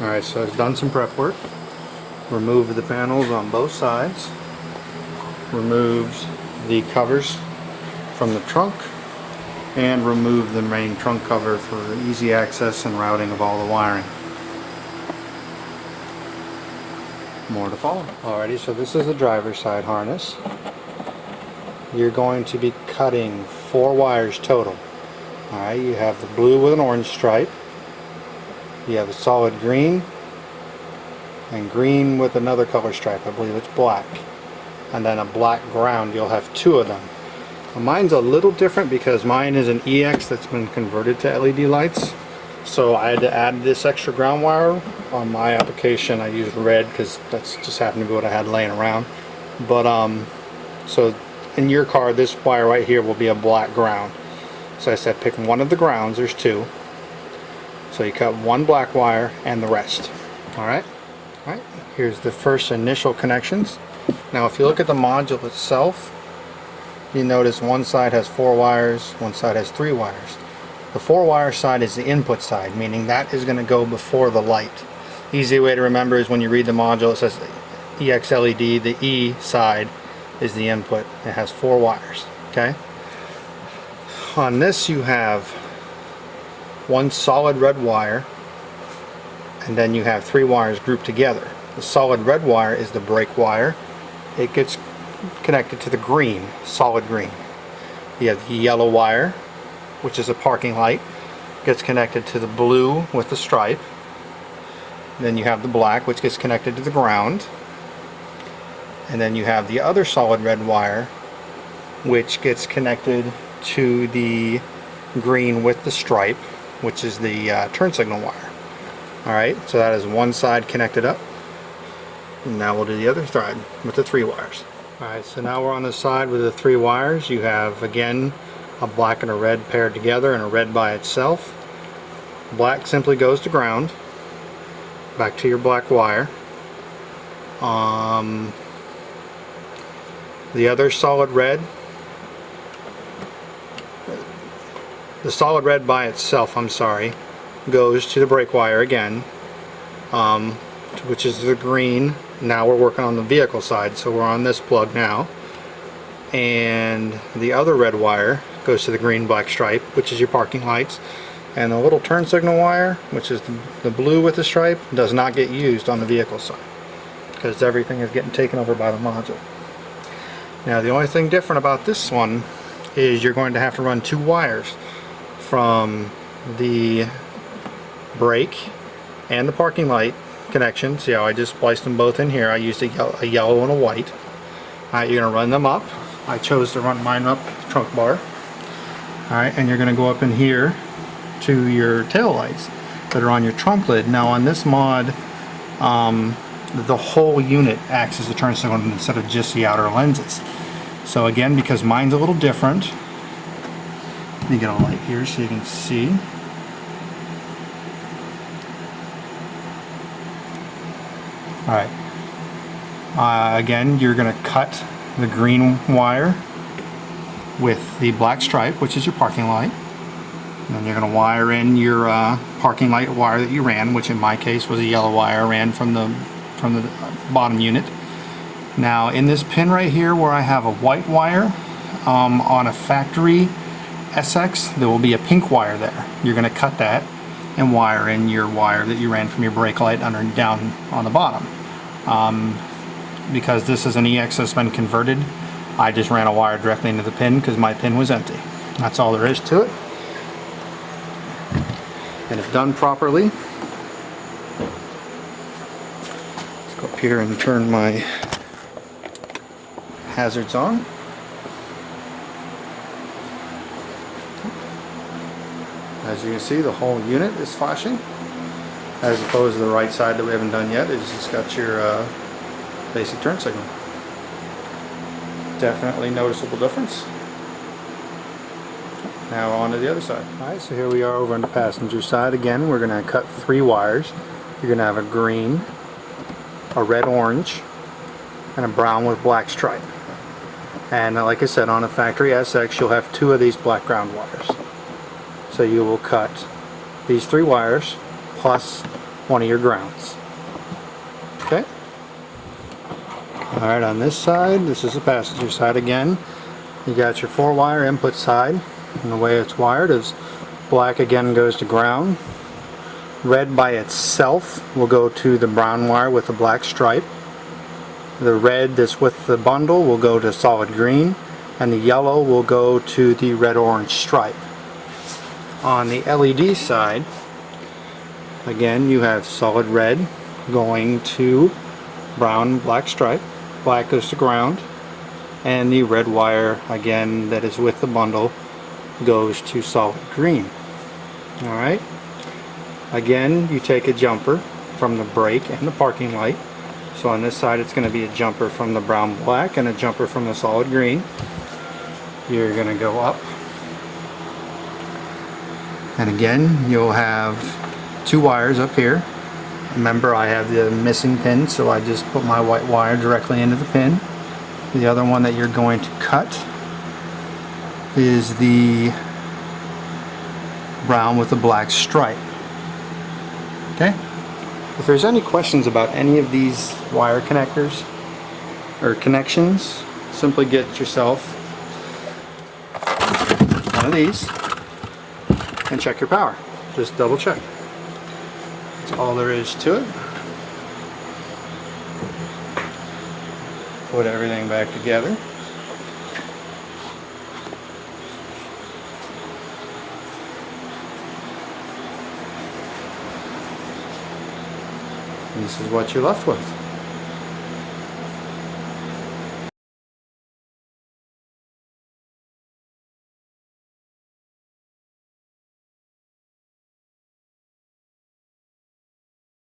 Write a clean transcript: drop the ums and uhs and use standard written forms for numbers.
Alright, so I've done some prep work. Removed the panels on both sides. Removed the covers from the trunk. And removed the main trunk cover for easy access and routing of all the wiring. More to follow. Alrighty, so this is the driver's side harness. You're going to be cutting 4 wires total. Alright, you have the blue with an orange stripe. You have a solid green and green with another color stripe. I believe it's black. And then a black ground. You'll have 2 of them. Mine's a little different because mine is an EX that's been converted to LED lights. So I had to add this extra ground wire. On my application I used red because that's just happened to be what I had laying around. But so in your car this wire right here will be a black ground. So I said pick one of the grounds. There's 2. So you cut 1 black wire and the rest. Alright? Alright. Here's the first initial connections. Now if you look at the module itself, you notice one side has 4 wires, one side has 3 wires. The 4 wire side is the input side, meaning that is going to go before the light. Easy way to remember is when you read the module it says EX LED, the E side is the input. It has 4 wires. Okay? On this you have 1 solid red wire, and then you have 3 wires grouped together. The solid red wire is the brake wire. It gets connected to the green, solid green. You have the yellow wire, which is a parking light, gets connected to the blue with the stripe. Then you have the black, which gets connected to the ground. And then you have the other solid red wire, which gets connected to the green with the stripe, which is the turn signal wire. Alright, so that is one side connected up. And now we'll do the other side with the 3 wires. Alright, so now we're on the side with the 3 wires. You have, again, a black and a red paired together and a red by itself. Black simply goes to ground. Back to your black wire. The other solid red, the solid red by itself, I'm sorry, goes to the brake wire again, which is the green. Now we're working on the vehicle side, so we're on this plug now. And the other red wire goes to the green black stripe, which is your parking lights. And the little turn signal wire, which is the blue with the stripe, does not get used on the vehicle side because everything is getting taken over by the module. Now the only thing different about this one is you're going to have to run 2 wires from the brake and the parking light connection. See how I just spliced them both in here? I used a yellow and a white. Alright, you're going to run them up. I chose to run mine up the trunk bar. Alright, and you're going to go up in here to your tail lights that are on your trunk lid. Now on this mod, the whole unit acts as a turn signal instead of just the outer lenses. So again, because mine's a little different, let me get a light here so you can see. Alright, again you're going to cut the green wire with the black stripe, which is your parking light. And then you're going to wire in your parking light wire that you ran, which in my case was a yellow wire I ran from the bottom unit. Now in this pin right here where I have a white wire, on a factory SX there will be a pink wire there. You're going to cut that and wire in your wire that you ran from your brake light under down on the bottom. Because this is an EX that's been converted, I just ran a wire directly into the pin because my pin was empty. That's all there is to it. And if done properly, let's go up here and turn my hazards on. As you can see, the whole unit is flashing, as opposed to the right side that we haven't done yet. It's just got your basic turn signal. Definitely noticeable difference. Now on to the other side. Alright, so here we are over on the passenger side. Again, we're going to cut 3 wires. You're going to have a green, a red-orange, and a brown with black stripe. And like I said, on a factory SX you'll have 2 of these black ground wires. So you will cut these 3 wires plus one of your grounds. Okay? Alright, on this side, this is the passenger side again. You got your 4-wire input side, and the way it's wired is black again goes to ground. Red by itself will go to the brown wire with the black stripe. The red that's with the bundle will go to solid green, and the yellow will go to the red-orange stripe. On the LED side, again you have solid red going to brown black stripe, black goes to ground, and the red wire again that is with the bundle goes to solid green. Alright, again you take a jumper from the brake and the parking light. So on this side it's going to be a jumper from the brown black and a jumper from the solid green. You're going to go up, and again you'll have 2 wires up here. Remember, I have the missing pin, so I just put my white wire directly into the pin. The other one that you're going to cut is the brown with the black stripe. Okay? If there's any questions about any of these wire connectors or connections, simply get yourself one of these and check your power. Just double check. That's all there is to it. Put everything back together. This is what you're left with.